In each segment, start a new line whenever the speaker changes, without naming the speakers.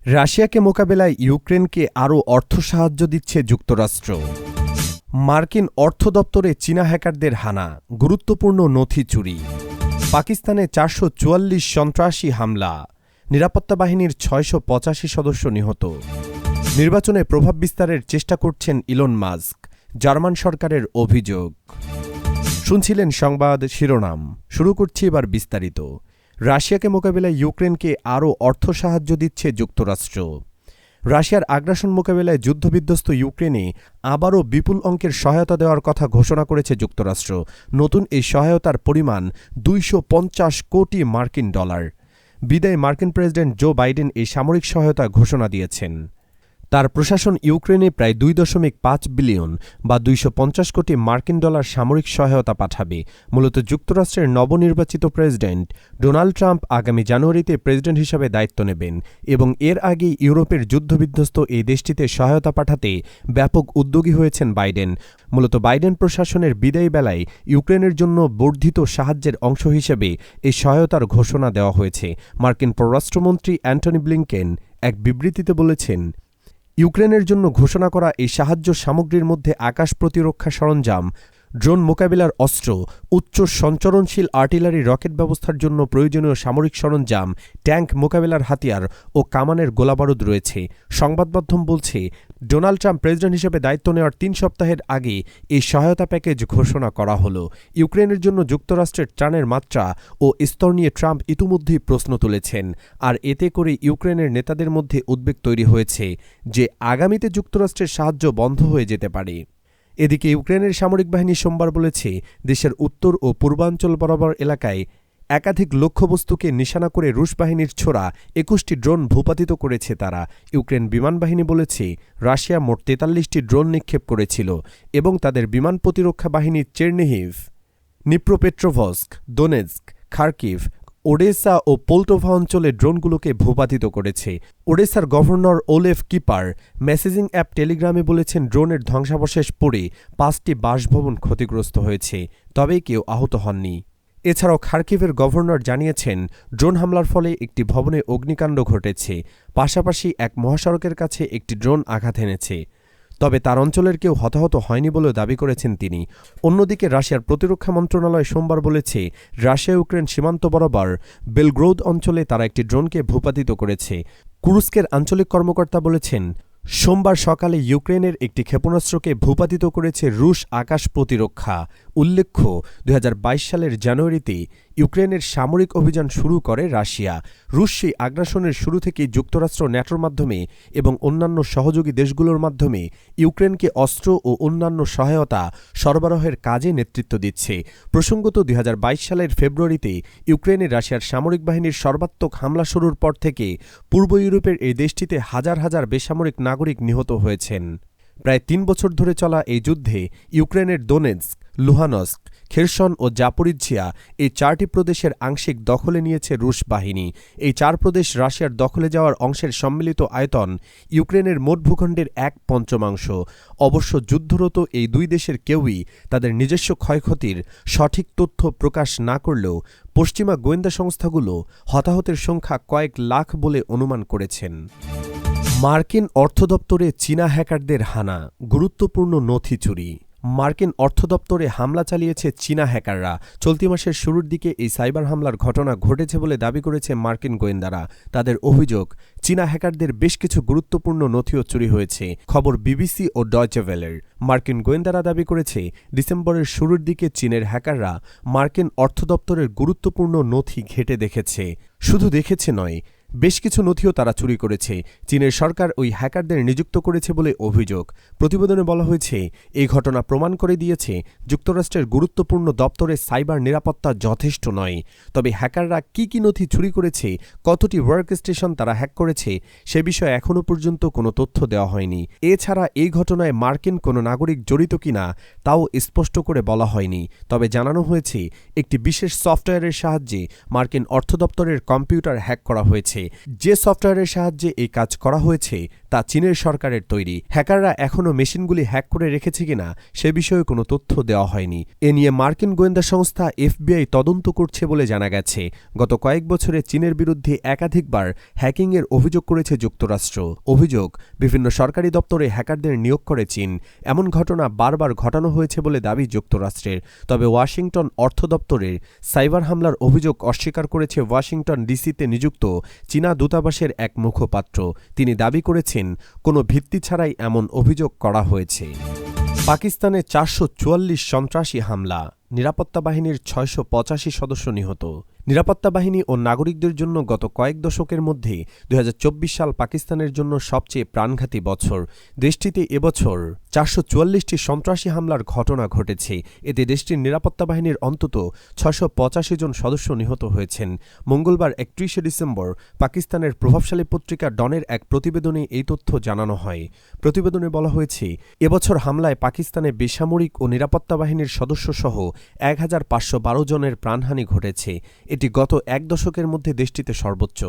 রাশিয়াকে মোকাবেলায় ইউক্রেনকে আরও অর্থ সাহায্য দিচ্ছে যুক্তরাষ্ট্র। মার্কিন অর্থ দপ্তরে চীনা হ্যাকারদের হানা, গুরুত্বপূর্ণ নথি চুরি। পাকিস্তানে 444 সন্ত্রাসী হামলা, নিরাপত্তা বাহিনীর 685 সদস্য নিহত। নির্বাচনে প্রভাব বিস্তারের চেষ্টা করছেন ইলন মাস্ক, জার্মান সরকারের অভিযোগ। শুনছিলেন সংবাদ শিরোনাম, শুরু করছি এবার বিস্তারিত। রাশিয়াকে মোকাবেলায় ইউক্রেনকে আরও অর্থ সাহায্য দিচ্ছে যুক্তরাষ্ট্র। রাশিয়ার আগ্রাসন মোকাবেলায় যুদ্ধবিধ্বস্ত ইউক্রেনে আবারও বিপুল অঙ্কের সহায়তা দেওয়ার কথা ঘোষণা করেছে যুক্তরাষ্ট্র। নতুন এই সহায়তার পরিমাণ 250 কোটি মার্কিন ডলার। বিদায়ী মার্কিন প্রেসিডেন্ট জো বাইডেন এই সামরিক সহায়তা ঘোষণা দিয়েছেন। তার প্রশাসন ইউক্রেনে প্রায় 2.5 বিলিয়ন বা 250 কোটি মার্কিন ডলার সামরিক সহায়তা পাঠাবে। মূলত যুক্তরাষ্ট্রের নবনির্বাচিত প্রেসিডেন্ট ডোনাল্ড ট্রাম্প আগামী জানুয়ারিতে প্রেসিডেন্ট হিসাবে দায়িত্ব নেবেন এবং এর আগেই ইউরোপের যুদ্ধবিধ্বস্ত এই দেশটিতে সহায়তা পাঠাতে ব্যাপক উদ্যোগী হয়েছেন বাইডেন। মূলত বাইডেন প্রশাসনের বিদায়ী বেলায় ইউক্রেনের জন্য বর্ধিত সাহায্যের অংশ হিসেবে এই সহায়তার ঘোষণা দেওয়া হয়েছে। মার্কিন পররাষ্ট্রমন্ত্রী অ্যান্টনি ব্লিংকেন এক বিবৃতিতে বলেছেন, ইউক্রেনের জন্য ঘোষণা করা এই সাহায্য সামগ্রীর মধ্যে আকাশ প্রতিরক্ষা সরঞ্জাম, ড্রোন মোকাবিলার অস্ত্র, উচ্চ সঞ্চরণশীল আর্টিলারি রকেট ব্যবস্থার জন্য প্রয়োজনীয় সামরিক সরঞ্জাম, ট্যাঙ্ক মোকাবিলার হাতিয়ার ও কামানের গোলাবারুদ রয়েছে। সংবাদমাধ্যম বলছে, ডোনাল্ড ট্রাম্প প্রেসিডেন্ট হিসেবে দায়িত্ব নেওয়ার 3 সপ্তাহের আগে এই সহায়তা প্যাকেজ ঘোষণা করা হলো। ইউক্রেনের জন্য যুক্তরাষ্ট্রের ত্রাণের মাত্রা ও স্তর নিয়ে ট্রাম্প ইতিমধ্যেই প্রশ্ন তুলেছেন, আর এতে করে ইউক্রেনের নেতাদের মধ্যে উদ্বেগ তৈরি হয়েছে যে আগামীতে যুক্তরাষ্ট্রের সাহায্য বন্ধ হয়ে যেতে পারে। এদিকে ইউক্রেনের সামরিক বাহিনী সোমবার বলেছে, দেশের উত্তর ও পূর্বাঞ্চল বরাবর এলাকায় একাধিক লক্ষ্যবস্তুকে নিশানা করে রুশ বাহিনীর ছোড়া 21টি ড্রোন ভূপাতিত করেছে তারা। ইউক্রেন বিমান বাহিনী বলেছে, রাশিয়া মোট 43টি ড্রোন নিক্ষেপ করেছিল এবং তাদের বিমান প্রতিরক্ষা বাহিনী Chernihiv, Dnipropetrovsk, Donetsk, Kharkiv, Odesa ও পোলটোভা অঞ্চলে ড্রোনগুলোকে ভূপাতিত করেছে। ওডেসার governor Oleh Kiper messaging app টেলিগ্রামে বলেছেন, ড্রোনের ধ্বংসাবশেষ পড়ে 5টি বাসভবন ক্ষতিগ্রস্ত হয়েছে, তবে কেউ আহত হননি। এছাড়াও খার্কিভের গভর্নর জানিয়েছেন, ড্রোন হামলার ফলে একটি ভবনে অগ্নিকাণ্ড ঘটেছে, পাশাপাশি এক মহাসড়কের কাছে একটি ড্রোন আঘাত এনেছে। তবে তার অঞ্চলের কেউ হতাহত হয়নি বলেও দাবি করেছেন তিনি। অন্যদিকে রাশিয়ার প্রতিরক্ষা মন্ত্রণালয় সোমবার বলেছে, রাশিয়া ইউক্রেন সীমান্ত বরাবর বেলগ্রোদ অঞ্চলে তারা একটি ড্রোনকে ভূপাতিত করেছে। কুরস্কের আঞ্চলিক কর্মকর্তা বলেছেন, সোমবার সকালে ইউক্রেনের একটি ক্ষেপণাস্ত্রকে ভূপাতিত করেছে রুশ আকাশ প্রতিরক্ষা। উল্লেখ্য, 2022 সালের জানুয়ারিতে ইউক্রেনের সামরিক অভিযান শুরু করে রাশিয়া। রুশ সেই আগ্রাসনের শুরু থেকেই যুক্তরাষ্ট্র ন্যাটোর মাধ্যমে এবং অন্যান্য সহযোগী দেশগুলোর মাধ্যমে ইউক্রেনকে অস্ত্র ও অন্যান্য সহায়তা সরবরাহের কাজে নেতৃত্ব দিচ্ছে। প্রসঙ্গত 2022 সালের ফেব্রুয়ারিতে ইউক্রেনে রাশিয়ার সামরিক বাহিনীর সর্বাত্মক হামলা শুরুর পর থেকে পূর্ব ইউরোপের এই দেশটিতে হাজার হাজার বেসামরিক নাগরিক নিহত হয়েছেন। প্রায় 3 বছর ধরে চলা এই যুদ্ধে ইউক্রেনের দোনেৎস্ক, লুহানস্ক, খেরসন ও জাপোরিজ্জিয়া এই 4টি প্রদেশের আংশিক দখলে নিয়েছে রুশ বাহিনী। এই 4 প্রদেশ রাশিয়ার দখলে যাওয়ার অংশের সম্মিলিত আয়তন ইউক্রেনের মোট ভূখণ্ডের 1/5। অবশ্য যুদ্ধরত এই 2 দেশের কেউই তাদের নিজস্ব ক্ষয়ক্ষতির সঠিক তথ্য প্রকাশ না করলেও পশ্চিমা গোয়েন্দা সংস্থাগুলো হতাহতের সংখ্যা কয়েক লাখ বলে অনুমান করেছেন। মার্কিন অর্থ দপ্তরে চীনা হ্যাকারদের হানা, গুরুত্বপূর্ণ নথি চুরি। মার্কিন অর্থ দপ্তরে হামলা চালিয়েছে চীনা হ্যাকাররা। চলতি মাসের শুরুর দিকে এই সাইবার হামলার ঘটনা ঘটেছে বলে দাবি করেছে মার্কিন গোয়েন্দারা। তাদের অভিযোগ, চীনা হ্যাকারদের বেশ কিছু গুরুত্বপূর্ণ নথিও চুরি হয়েছে। খবর বিবিসি ও ডয়চে ভেলের। মার্কিন গোয়েন্দারা দাবি করেছে, ডিসেম্বরের শুরুর দিকে চীনের হ্যাকাররা মার্কিন অর্থ দপ্তরের গুরুত্বপূর্ণ নথি ঘেঁটে দেখেছে। শুধু দেখেছে নয়, বেশ কিছু নথিও তারা চুরি করেছে। চীনের সরকার ওই হ্যাকারদের নিযুক্ত করেছে বলে অভিযোগ। প্রতিবেদনে বলা হয়েছে, এই ঘটনা প্রমাণ করে দিয়েছে যুক্তরাষ্ট্রের গুরুত্বপূর্ণ দপ্তরে সাইবার নিরাপত্তা যথেষ্ট নয়। তবে হ্যাকাররা কি কি নথি চুরি করেছে, কতটি ওয়ার্ক স্টেশন তারা হ্যাক করেছে, সে বিষয়ে এখনও পর্যন্ত কোনো তথ্য দেওয়া হয়নি। এছাড়া এই ঘটনায় মার্কিন কোনো নাগরিক জড়িত কিনা তাও স্পষ্ট করে বলা হয়নি। তবে জানানো হয়েছে, একটি বিশেষ সফটওয়্যারের সাহায্যে মার্কিন অর্থ দপ্তরের কম্পিউটার হ্যাক করা হয়েছে। যে সফটওয়্যারের সাহায্যে এই কাজ করা হয়েছে তা চীনের সরকারের তৈরি। হ্যাকাররা এখনও মেশিনগুলি হ্যাক করে রেখেছে কিনা সে বিষয়ে কোনো তথ্য দেওয়া হয়নি। এ নিয়ে মার্কিন গোয়েন্দা সংস্থা FBI তদন্ত করছে বলে জানা গেছে। গত কয়েক বছরে চীনের বিরুদ্ধে একাধিকবার হ্যাকিংয়ের অভিযোগ করেছে যুক্তরাষ্ট্র। অভিযোগ, বিভিন্ন সরকারি দপ্তরে হ্যাকারদের নিয়োগ করে চীন। এমন ঘটনা বারবার ঘটানো হয়েছে বলে দাবি যুক্তরাষ্ট্রের। তবে ওয়াশিংটন অর্থ দপ্তরের সাইবার হামলার অভিযোগ অস্বীকার করেছে ওয়াশিংটন ডিসিতে নিযুক্ত চীনা দূতাবাসের এক মুখপাত্র। তিনি দাবি করেছেন, কোনো ভিত্তি ছাড়াই এমন অভিযোগ করা হয়েছে। পাকিস্তানে 444 সন্ত্রাসী হামলা, নিরাপত্তা বাহিনীর 685 সদস্য নিহত। নিরাপত্তা বাহিনী ও নাগরিকদের জন্য গত কয়েক দশকের মধ্যে 2024 সাল পাকিস্তানের জন্য সবচেয়ে প্রাণঘাতী বছর। দেশটিতে এবছর 444টি সন্ত্রাসী হামলার ঘটনা ঘটেছে। এতে দেশটির নিরাপত্তা বাহিনীর অন্তত 685 জন সদস্য নিহত হয়েছেন। মঙ্গলবার 31 ডিসেম্বর পাকিস্তানের প্রভাবশালী পত্রিকা ডনের এক প্রতিবেদনে এই তথ্য জানানো হয়। প্রতিবেদনে বলা হয়েছে, এবছর হামলায় পাকিস্তানে বেসামরিক ও নিরাপত্তা বাহিনীর সদস্যসহ 1512 জনের প্রাণহানি ঘটেছে। এটি গত এক দশকের মধ্যে দেশটিতে সর্বোচ্চ।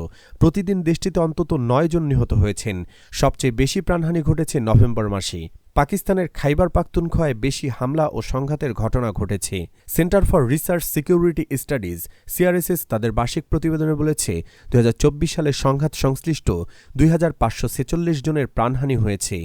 প্রতিদিন দেশটিতে অন্তত 9 জন নিহত হয়েছেন। সবচেয়ে বেশি প্রাণহানি ঘটেছে নভেম্বর মাসে। পাকিস্তানের খাইবার পাখতুনখোয়ায় বেশি হামলা ও সংঘাতের ঘটনা ঘটেছে। Centre for research security studies CRSS তাদের বার্ষিক প্রতিবেদনে বলেছে, 2024 সালে সংঘাত সংশ্লিষ্ট 2546 জনের প্রাণহানি হয়েছে।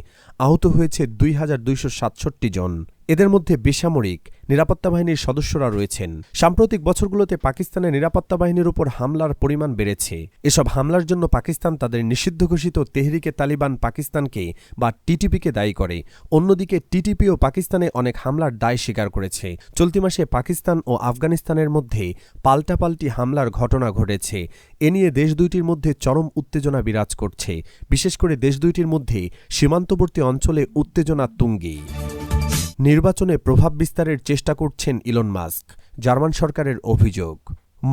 আহত হয়েছে 2267 জন। এদের মধ্যে বেসামরিক নিরাপত্তা বাহিনীর সদস্যরা রয়েছেন। সাম্প্রতিক বছরগুলোতে পাকিস্তানের নিরাপত্তা বাহিনীর উপর হামলার পরিমাণ বেড়েছে। এসব হামলার জন্য পাকিস্তান তাদের নিষিদ্ধ ঘোষিত তেহরিকে তালিবান পাকিস্তানকে বা TTP-কে দায়ী করে। অন্যদিকে TTP-ও পাকিস্তানে অনেক হামলার দায় স্বীকার করেছে। চলতি মাসে পাকিস্তান ও আফগানিস্তানের মধ্যে পাল্টাপাল্টি হামলার ঘটনা ঘটেছে। এ নিয়ে দেশ দুইটির মধ্যে চরম উত্তেজনা বিরাজ করছে। বিশেষ করে দেশ দুইটির মধ্যে সীমান্তবর্তী অঞ্চলে উত্তেজনা তুঙ্গে। নির্বাচনে প্রভাব বিস্তারের চেষ্টা করছেন ইলন মাস্ক, জার্মান সরকারের অভিযোগ।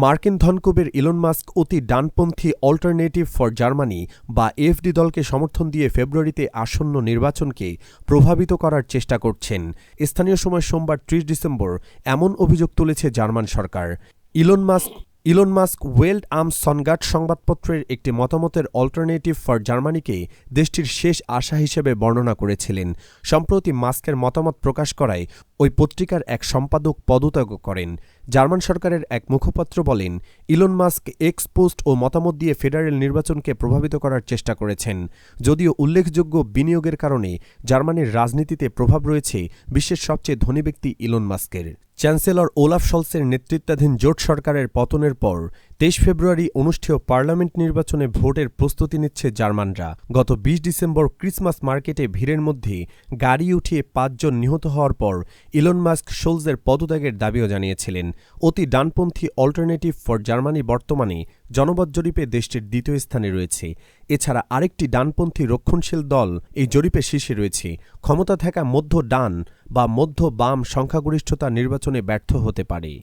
মার্কিন ধনকুবের ইলন মাস্ক অতি ডানপন্থী অল্টারনেটিভ ফর জার্মানি বা AfD দলকে সমর্থন দিয়ে ফেব্রুয়ারিতে আসন্ন নির্বাচনকে প্রভাবিত করার চেষ্টা করছেন। স্থানীয় সময় সোমবার 30 ডিসেম্বর এমন অভিযোগ তুলেছে জার্মান সরকার। ইলন মাস্ক ওয়েল্ট আম সনগাট সংবাদপত্রের একটি মতামতের অল্টারনেটিভ ফর জার্মানিকে দেশটির শেষ আশা হিসেবে বর্ণনা করেছিলেন। সম্প্রতি মাস্কের মতামত প্রকাশ করায় ওই পত্রিকার এক সম্পাদক পদত্যাগ করেন। জার্মান সরকারের এক মুখপাত্র বলেন, ইলন মাস্ক এক্স পোস্ট ও মতামত দিয়ে ফেডারেল নির্বাচনকে প্রভাবিত করার চেষ্টা করেছেন। যদিও উল্লেখযোগ্য বিনিয়োগের কারণে জার্মানির রাজনীতিতে প্রভাব রয়েছে বিশ্বের সবচেয়ে ধনী ব্যক্তি ইলন মাস্কের। চ্যান্সেলর ওলাফ শলসের নেতৃত্বাধীন জোট সরকারের পতনের পর 23 ফেব্রুয়ারি অনুষ্ঠেয় পার্লামেন্ট নির্বাচনে ভোটের প্রস্তুতি নিচ্ছে জার্মানরা। গত 20 ডিসেম্বর ক্রিসমাস মার্কেটে ভিড়ের মধ্যে গাড়ি উঠিয়ে 5 জন নিহত হওয়ার পর ইলন মাস্ক শোলজের পদত্যাগের দাবিও জানিয়েছিলেন। অতি ডানপন্থী অল্টারনেটিভ ফর জার্মানি বর্তমানে জনমত জরিপে দেশটির দ্বিতীয় স্থানে রয়েছে। এছাড়া আরেকটি ডানপন্থী রক্ষণশীল দল এই জরিপে শীর্ষে রয়েছে। ক্ষমতা থাকা মধ্য ডান বা মধ্য বাম সংখ্যাগরিষ্ঠতা নির্বাচনে ব্যর্থ হতে পারে।